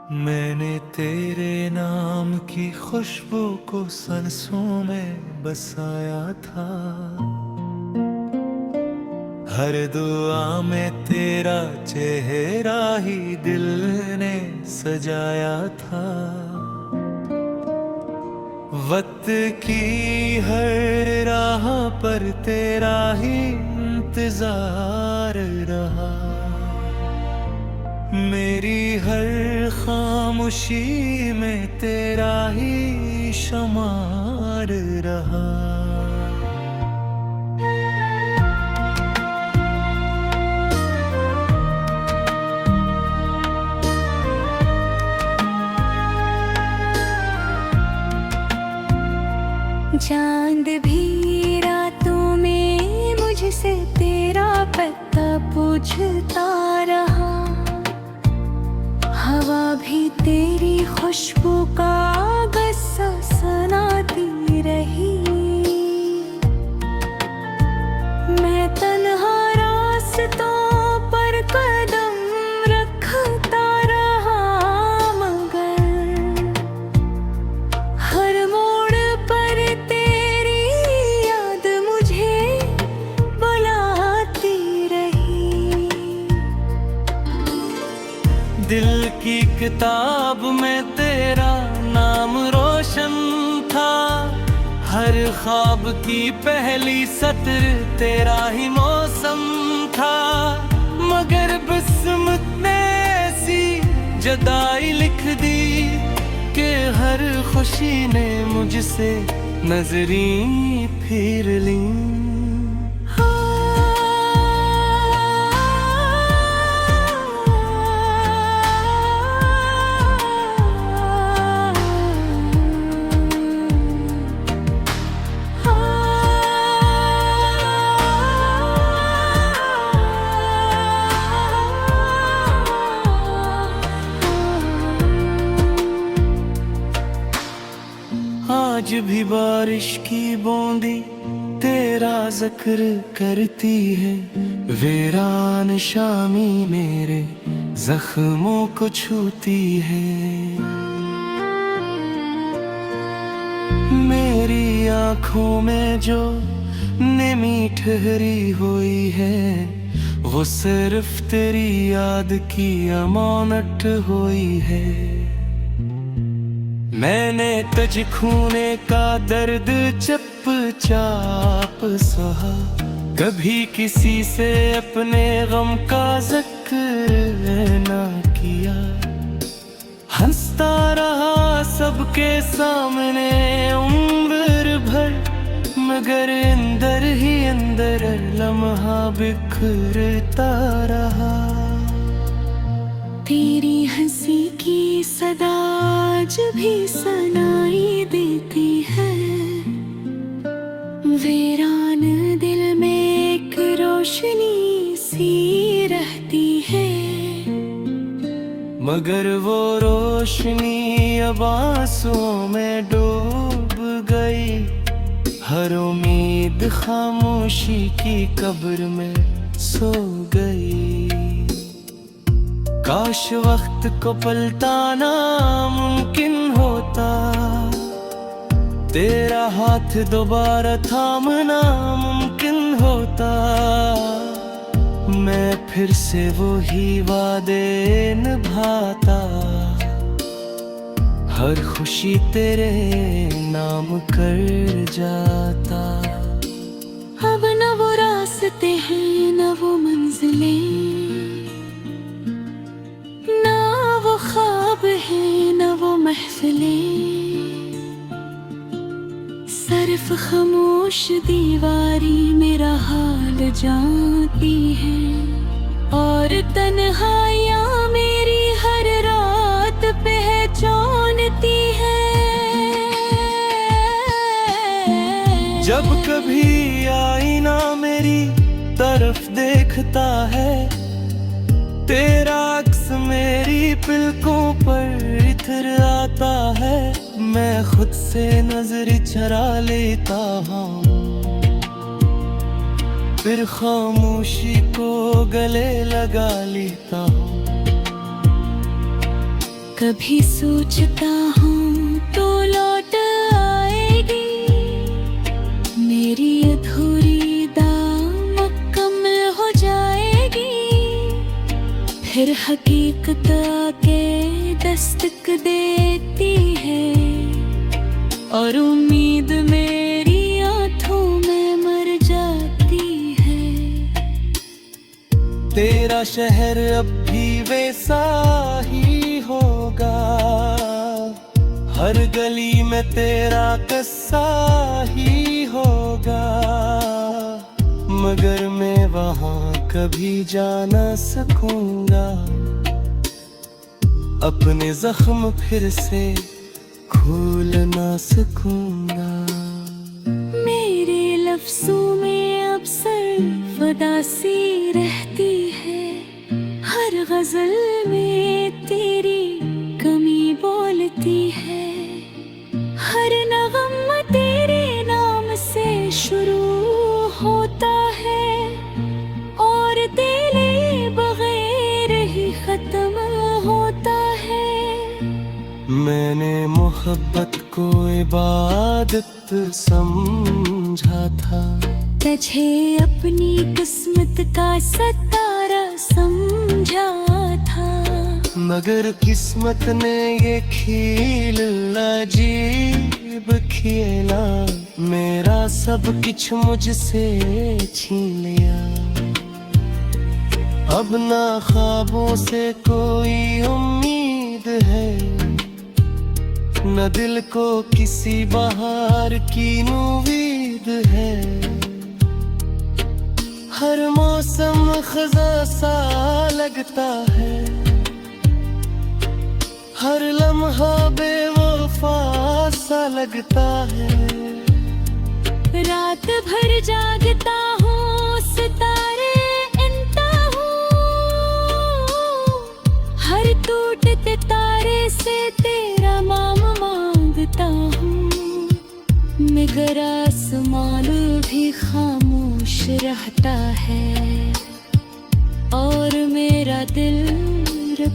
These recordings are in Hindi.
मैंने तेरे नाम की खुशबू को सांसों में बसाया था। हर दुआ में तेरा चेहरा ही दिल ने सजाया था। वक्त की हर राह पर तेरा ही इंतजार रहा। मेरी हर खामोशी में तेरा ही शुमार रहा। चांद भी रातों में मुझसे तेरा पता पूछता रहा। हवा भी तेरी खुशबू का गस्सा सुनाती रही। मैं तन्हा रास्तों पर कदम रखता रहा, मगर हर मोड़ पर तेरी याद मुझे बुलाती रही। दिल की किताब में तेरा नाम रोशन था। हर ख्वाब की पहली सत्र तेरा ही मौसम था। मगर किस्मत ने ऐसी जुदाई लिख दी कि हर खुशी ने मुझसे नजरी फिर ली। आज भी बारिश की बूंदी तेरा जिक्र करती है। वीरान शामी मेरे जख्मों को छूती है। मेरी आँखों में जो नमी ठहरी हुई है, वो सिर्फ तेरी याद की अमानत हुई है। मैंने तुझ खूने का दर्द चुपचाप सहा। कभी किसी से अपने गम का जिक्र ना किया। हंसता रहा सबके सामने उम्र भर, मगर अंदर ही अंदर लम्हा बिखरता रहा। तेरी हंसी की सदा आज भी सुनाई देती है। वीरान दिल में एक रोशनी सी रहती है। मगर वो रोशनी अब आंसुओं में डूब गई। हर उम्मीद खामोशी की कब्र में सो गई। काश वक्त को पलटाना मुमकिन होता। तेरा हाथ दोबारा थामना मुमकिन होता। मैं फिर से वही वादे निभाता। हर खुशी तेरे नाम कर जाता। अब न वो रास्ते हैं न वो मंजिलें, ना वो ख्वाब है न वो महफिलें। सिर्फ खामोश दीवारी मेरा हाल जानती है। और तन्हाइयाँ मेरी हर रात पहचानती है। जब कभी आईना मेरी तरफ देखता है, तेरा अक्स मेरी पलकों पर इतर आता है। मैं खुद से नजर चरा लेता हूँ, फिर खामोशी को गले लगा लेता हूँ। कभी सोचता हूँ तो लौट आएगी मेरी अधूरी दाम मुकम्मल हो जाएगी। फिर हकीकत आके दस्तक देती है और उम्मीद मेरी आँखों में मर जाती है। तेरा शहर अब भी वैसा ही होगा, हर गली में तेरा किस्सा ही होगा, मगर मैं वहाँ कभी जा न सकूंगा। अपने जख्म फिर से खोल ना सकूंगा। मेरे लफ्जों में अब सरफदासी रहती है, हर गजल में तेरी कमी बोलती है, हर नगम तेरे नाम से शुरू होता है और तेरे बगैर ही खत्म होता है। मैंने मोहब्बत को इबादत समझा था, तुझे अपनी किस्मत का सितारा समझा था, मगर किस्मत ने ये खेल अजीब खेला, मेरा सब कुछ मुझसे छीन लिया। अब ना ख्वाबों से कोई उम्मीद है, न दिल को किसी बहार की उम्मीद है। हर मौसम खज़ा सा लगता है, हर लम्हा बेवफा सा लगता है। रात भर जागता हूँ सितारे इनता हूँ, हर टूटते तारे से तेरा नाम मांगता हूँ, मगर आसमान भी खामोश रहता है और मेरा दिल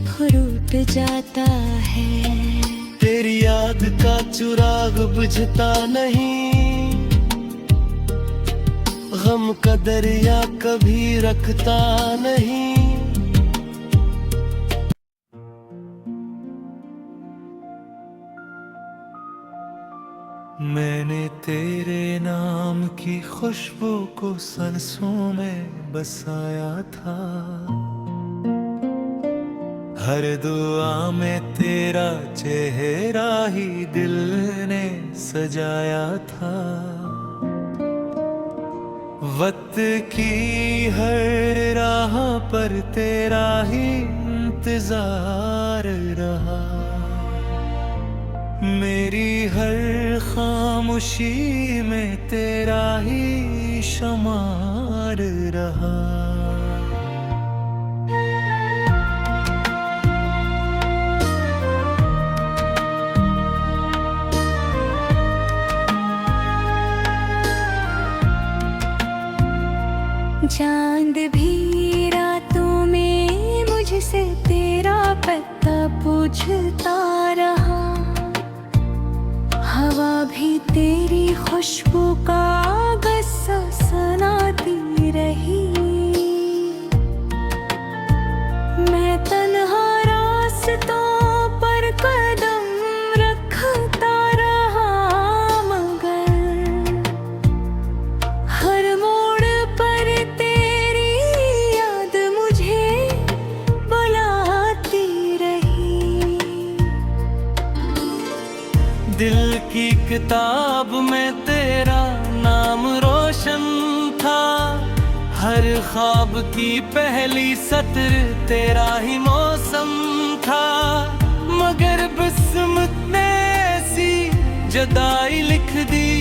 फरूट जाता है। तेरी याद का चिराग बुझता नहीं, गम का दरिया कभी रखता नहीं। मैंने तेरे नाम की खुशबू को सांसों में बसाया था, हर दुआ में तेरा चेहरा ही दिल ने सजाया था। वक्त की हर राह पर तेरा ही इंतजार रहा, मेरी हर खामोशी में तेरा ही शुमार रहा। चांद भी रातों में मुझसे तेरा पता पूछता रहा, हवा भी तेरी खुशबू का गस्सा सुनाती रही। मैं तन्हा रास्तों पर कदम रखता रहा, मगर हर मोड़ पर तेरी याद मुझे बुलाती रही। दिल की किताब में तेरा नाम रोशन था, हर ख्वाब की पहली सत्र तेरा ही मौसम था, मगर किस्मत ने ऐसी जुदाई लिख दी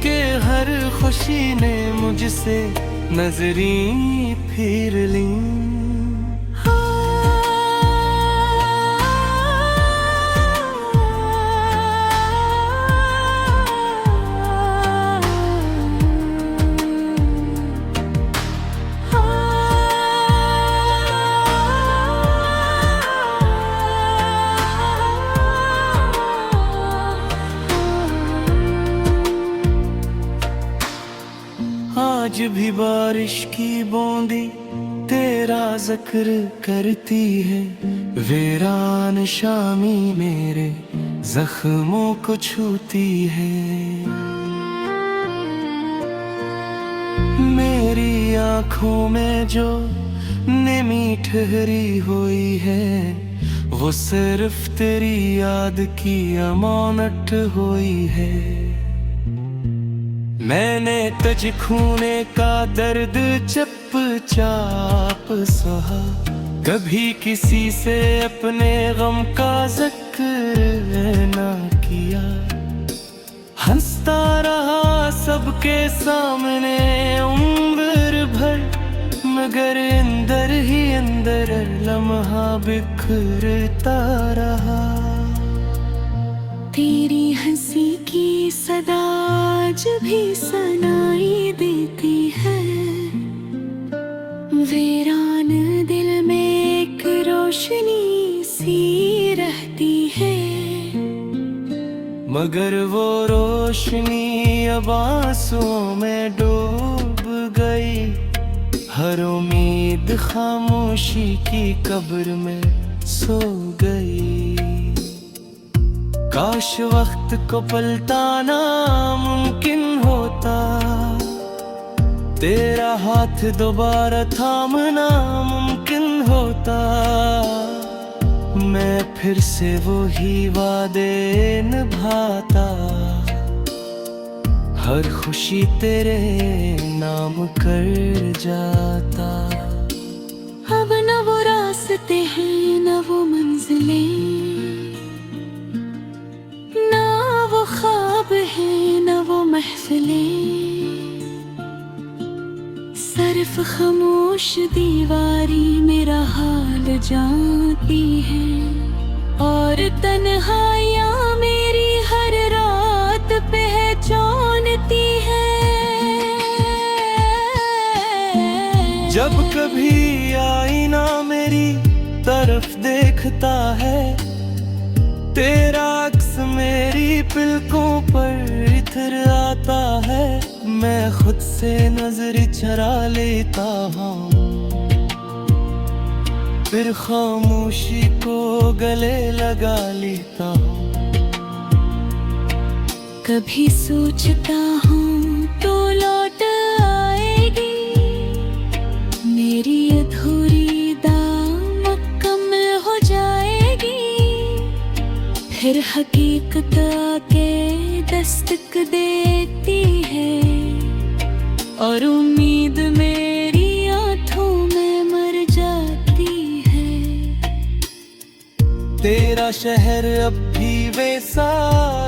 कि हर खुशी ने मुझसे नजरें फिर ली। बारिश की बूंदी तेरा जिक्र करती है, वीरान शामी मेरे जख्मों को छूती है। मेरी आंखों में जो नमी ठहरी हुई है, वो सिर्फ तेरी याद की अमानत हुई है। मैंने तुझ खूने का दर्द चुपचाप सहा, कभी किसी से अपने गम का जिक्र ना किया। हंसता रहा सबके सामने उम्र भर, मगर अंदर ही अंदर लम्हा बिखरता रहा। तेरी हंसी की सदा आज भी सुनाई देती है, वीरान दिल में एक रोशनी सी रहती है। मगर वो रोशनी अब आंसुओं में डूब गई, हर उम्मीद खामोशी की कब्र में सो गई। काश वक्त को पलटाना मुमकिन होता, तेरा हाथ दोबारा थामना मुमकिन होता। मैं फिर से वही वादे निभाता, हर खुशी तेरे नाम कर जाता। अब न वो रास्ते हैं न वो मंजिलें, ना वो ख्वाब है न वो महफिलें, सिर्फ खामोश दीवारी मेरा हाल जानती है। और तन्हाइयाँ मेरी हर रात पहचानती है। जब कभी आईना मेरी तरफ देखता है, तेरा अक्स मेरी पलकों पर इतर आता है। मैं खुद से नजर चरा लेता हूँ, फिर खामोशी को गले लगा लेता हूँ। कभी सोचता हूँ तो लौट आएगी, मेरी अधूरी दाम मुकम्मल हो जाएगी। फिर हकीकत आके दस्तक देती है, और उम्मीद मेरी आंखों में मर जाती है। तेरा शहर अब भी वैसा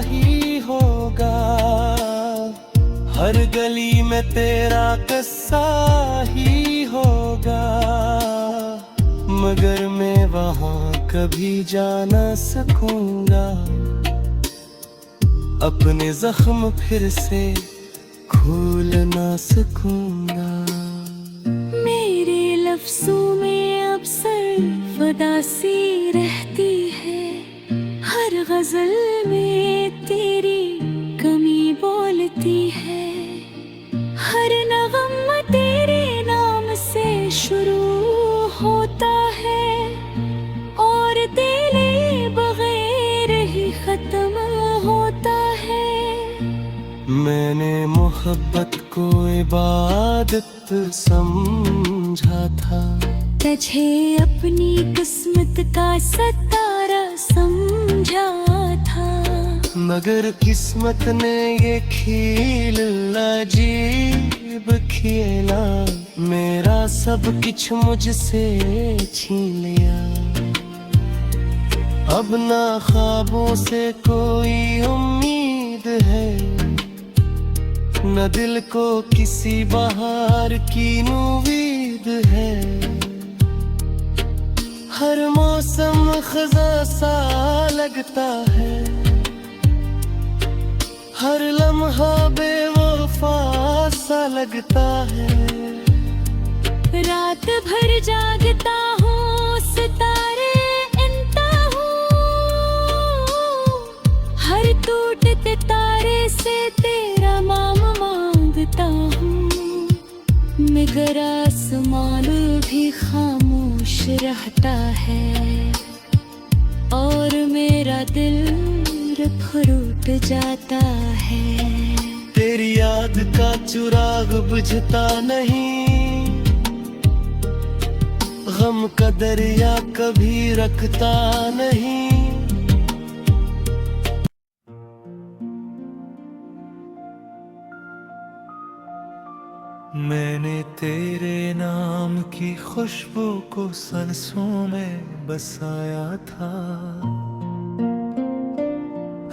ही होगा, हर गली में तेरा किस्सा ही होगा। मगर मैं वहाँ कभी जा ना सकूंगा, अपने जख्म फिर से खोल ना सकूंगा। मेरे लफ्जों में अब सिर्फ उदासी रहती है, हर गजल में तेरी कमी बोलती है। हर नगम तेरे नाम से शुरू होता है, और तेरे बगैर ही खत्म होता है। मैंने मोहब्बत को इबादत समझा था, तुझे अपनी किस्मत का सितारा समझा था। मगर किस्मत ने ये खेल अजीब खेला, मेरा सब कुछ मुझसे छीन लिया। अब ना ख्वाबों से कोई उम्मीद है, न दिल को किसी बहार की उम्मीद है। हर मौसम खज़ा सा लगता है, हर लम्हा बेवफा सा लगता है। रात भर जागता हूँ, सितारे इनता हूँ, हर टूटते तारे से तेरा नाम मांगता हूँ। मैं आसमान भी खामोश रहता है और मेरा दिल फूट जाता है। तेरी याद का चिराग बुझता नहीं, गम का दरिया कभी रखता नहीं। मैंने तेरे नाम की खुशबू को सांसों में बसाया था,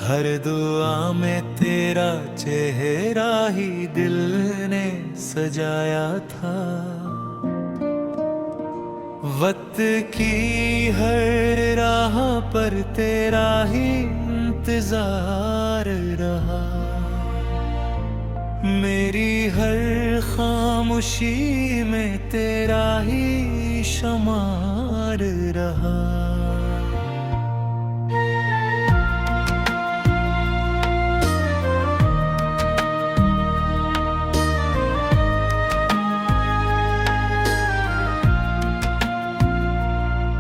हर दुआ में तेरा चेहरा ही दिल ने सजाया था। वक्त की हर राह पर तेरा ही इंतजार रहा, मेरी हर खामोशी में तेरा ही शुमार रहा।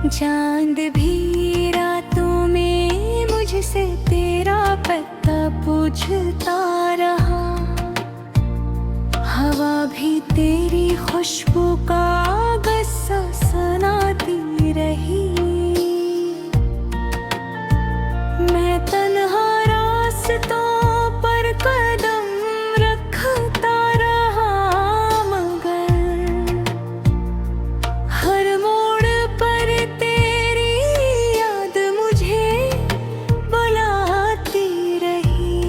चांद भी रातों में मुझसे तेरा पता पूछता रहा, हवा भी तेरी खुशबू का गस्सा सुनाती रही। मैं तन्हा रास्तों पर कदम रखता रहा, मगर हर मोड़ पर तेरी याद मुझे बुलाती रही।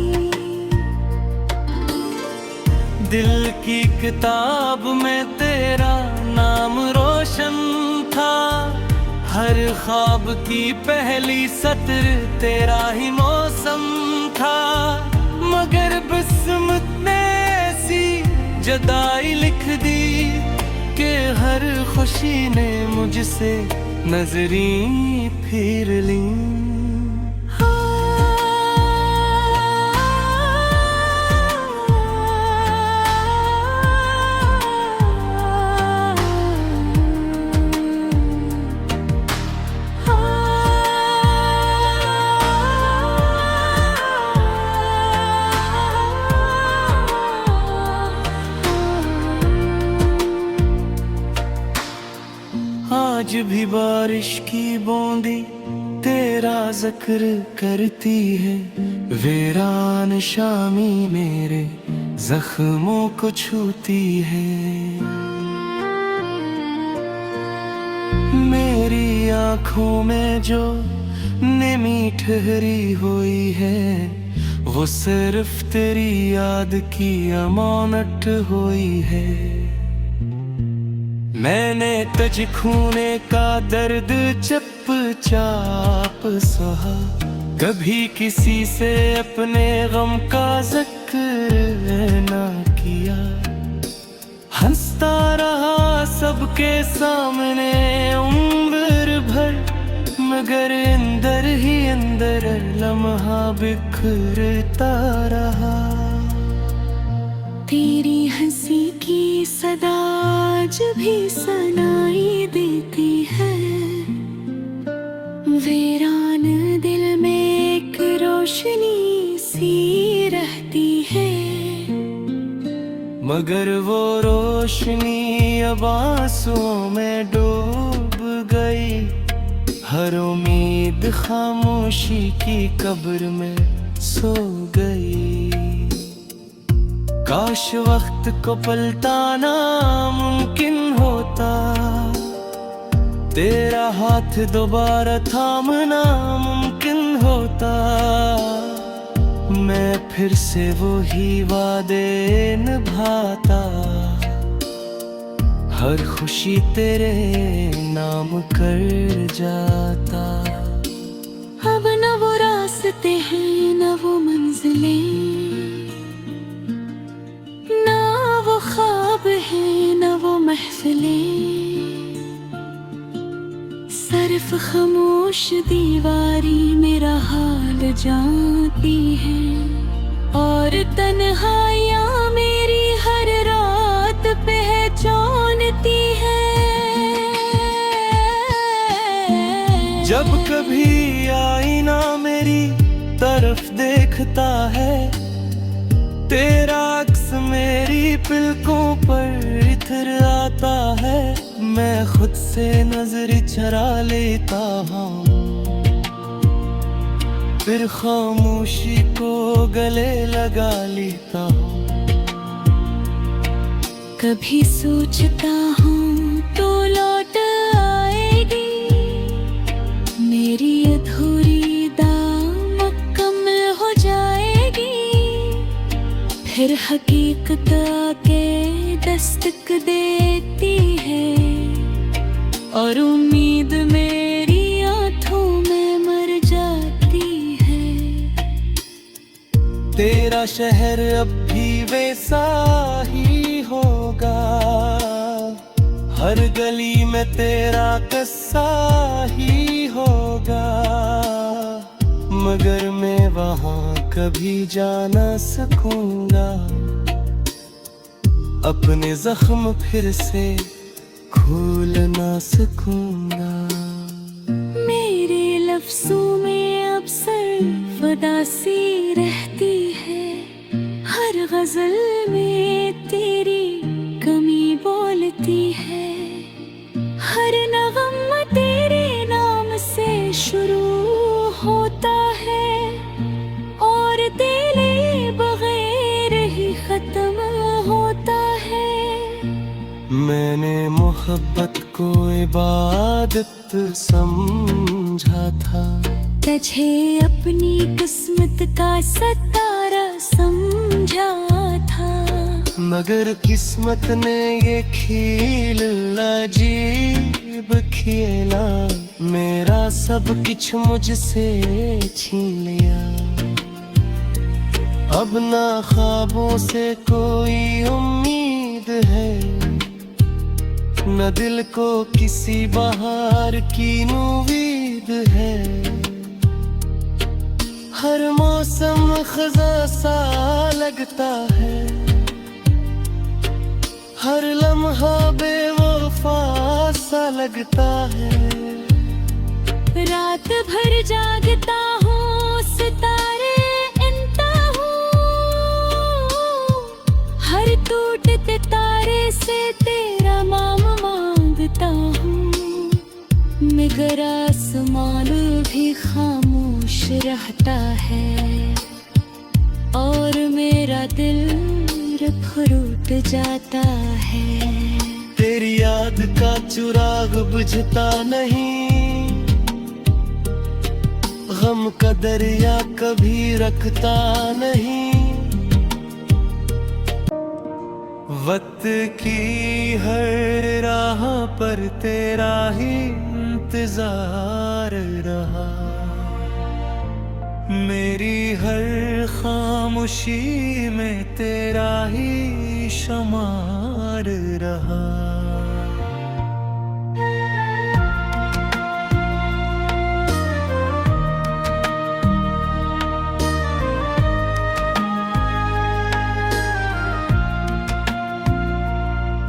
दिल की किताब में तेरा नाम रोशन था, हर ख्वाब की पहली सत्र तेरा ही मौसम था। मगर किस्मत ने ऐसी जुदाई लिख दी कि हर खुशी ने मुझसे नजरी फिर ली। आज भी बारिश की बूंदी तेरा जिक्र करती है, वीरान शामी मेरे जख्मों को छूती है। मेरी आँखों में जो नमी ठहरी हुई है, वो सिर्फ तेरी याद की अमानत हुई है। मैंने तुझ खूने का दर्द चुपचाप सहा, कभी किसी से अपने गम का जिक्र ना किया। हंसता रहा सबके सामने उम्र भर, मगर अंदर ही अंदर लम्हा बिखरता रहा। तेरी हंसी की सदा आज भी सुनाई देती है, वीरान दिल में एक रोशनी सी रहती है। मगर वो रोशनी अब आंसुओं में डूब गई, हर उम्मीद खामोशी की कब्र में सो गई। काश वक्त को पलटाना मुमकिन होता, तेरा हाथ दोबारा थामना मुमकिन होता। मैं फिर से वही वादे निभाता, हर खुशी तेरे नाम कर जाता। अब न वो रास्ते हैं न वो मंजिलें, ना वो ख्वाब है न वो महफिलें, सिर्फ खामोश दीवारी मेरा हाल जानती है। और तन्हाइयाँ मेरी हर रात पहचानती है। जब कभी आईना मेरी तरफ देखता है, तेरा अक्स मेरी पलकों पर इतर आता है। मैं खुद से नजर चरा लेता हूँ, फिर खामोशी को गले लगा लेता हूँ। कभी सोचता हूँ तो लौट आएगी, मेरी अधूरी दाम मुकम्मल हो जाएगी। फिर हकीकत आके दस्तक देती है, और उम्मीद मेरी आंखों में मर जाती है। तेरा शहर अब भी वैसा ही होगा, हर गली में तेरा किस्सा ही होगा। मगर मैं वहाँ कभी जा ना सकूंगा, अपने जख्म फिर से खोल ना सकूंगा। मेरे लफ्जों में अब सरफदासी रहती है, हर गजल में तेरी कमी बोलती है। हर नगम तेरे नाम से शुरू होता है, और तेरे बगैर ही खत्म होता है। मैंने मोहब्बत को इबादत समझा था, तुझे अपनी किस्मत का सतारा समझा था। मगर किस्मत ने ये खेल अजीब खेला, मेरा सब कुछ मुझसे छीन लिया। अब ना ख्वाबों से कोई उम्मीद है, न दिल को किसी बहार की उम्मीद है। हर मौसम खज़ा सा लगता है, हर लम्हा बेवफा सा लगता है। रात भर जागता हूँ, सितारे इनता हूँ, हर टूटते तारे से तेरा नाम मांगता हूँ। मगर आसमान भी खामोश रहता है, और मेरा दिल फरूट जाता है। तेरी याद का चिराग बुझता नहीं, गम का दरिया कभी रखता नहीं। वक्त की हर राह पर तेरा ही इंतजार रहा, मेरी हर खामोशी में तेरा ही शुमार रहा।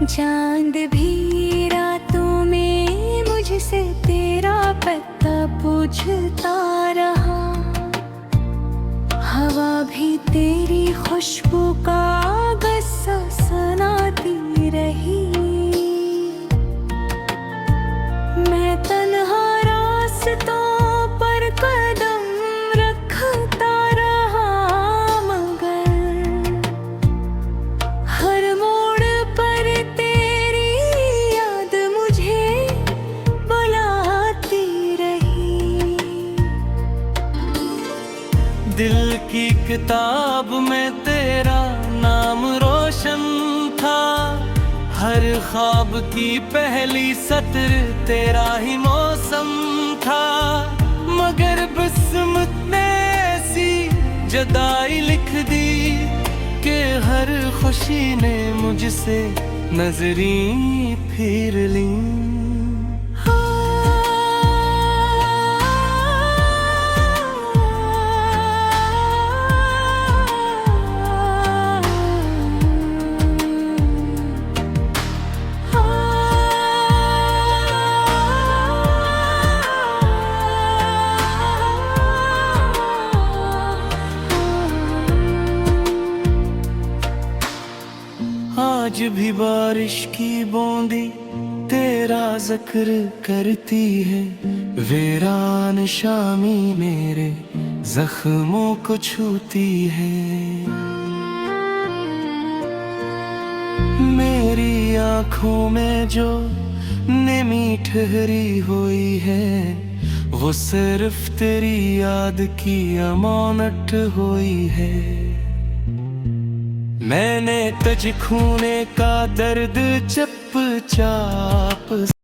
चांद भी रातों में मुझसे तेरा पता पूछता रहा, हवा भी तेरी खुशबू का गस्सा सुनाती रही। मैं तन्हा रास्तों पर कदम रखता रहा, मगर हर मोड़ पर तेरी याद मुझे बुलाती रही। दिल की किताब में तेरा नाम रोशन था, हर ख्वाब की पहली सत्र तेरा ही मौसम था। मगर किस्मत ने ऐसी जुदाई लिख दी कि हर खुशी ने मुझसे नजरी फिर ली। बारिश की बूंदी तेरा जिक्र करती है, वीरान शामी मेरे जख्मों को छूती है। मेरी आंखों में जो नमी ठहरी हुई है, वो सिर्फ तेरी याद की अमानत हुई है। मैंने तुझ खूने का दर्द चुपचाप